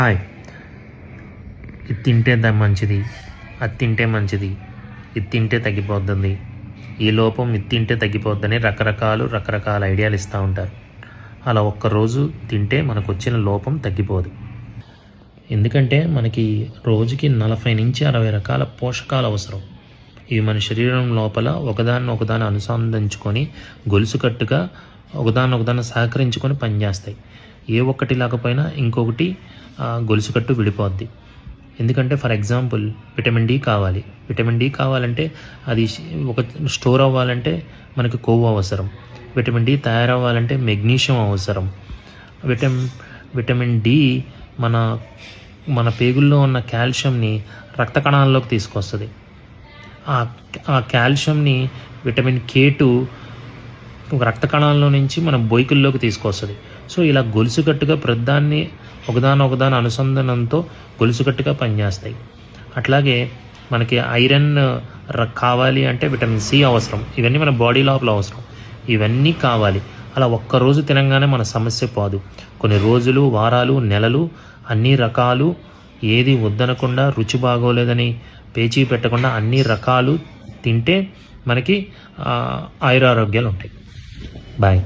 Hi. ఇది తింటే మంచిది, అది తింటే మంచిది, ఇది తింటే తగ్గిపోతుంది, ఈ లోపం ఇది తింటే తగ్గిపోద్దని రకరకాల ఐడియాలు ఇస్తూ ఉంటారు. అలా ఒక్కరోజు తింటే మనకు వచ్చిన లోపం తగ్గిపోదు. ఎందుకంటే మనకి రోజుకి 40 నుంచి 60 రకాల పోషకాలు అవసరం. ఇవి మన శరీరం లోపల ఒకదాన్ని అనుసంధానించుకొని గొలుసుకట్టుగా ఒకదాన్ని సహకరించుకొని పనిచేస్తాయి. ఏ ఒక్కటి లేకపోయినా ఇంకొకటి గొలుసుకట్టు విడిపోద్ది. ఎందుకంటే ఫర్ ఎగ్జాంపుల్ విటమిన్ డి కావాలి. విటమిన్ డి కావాలంటే అది ఒక స్టోర్ అవ్వాలంటే మనకి కొవ్వు అవసరం. విటమిన్ డి తయారవ్వాలంటే మెగ్నీషియం అవసరం. విటమిన్ డి మన పేగుల్లో ఉన్న కాల్షియంని రక్త కణాల్లోకి తీసుకొస్తుంది. ఆ కాల్షియంని విటమిన్ K2 రక్త కణాల్లో నుంచి మన బొయ్కుల్లోకి తీసుకొస్తుంది. సో ఇలా గొలుసుకట్టుగా ప్రతిదాన్ని ఒకదాని అనుసంధానంతో గొలుసుకట్టుగా పనిచేస్తాయి. అట్లాగే మనకి ఐరన్ కావాలి అంటే విటమిన్ సి అవసరం. ఇవన్నీ మన బాడీ లోపల అవసరం. ఇవన్నీ కావాలి. అలా ఒక్కరోజు తినగానే మన సమస్య పోదు. కొన్ని రోజులు, వారాలు, నెలలు అన్ని రకాలు ఏది వద్దనకుండా, రుచి బాగోలేదని పేచీ పెట్టకుండా అన్ని రకాలు తింటే మనకి ఆయురారోగ్యాలు ఉంటాయి. బాయ్.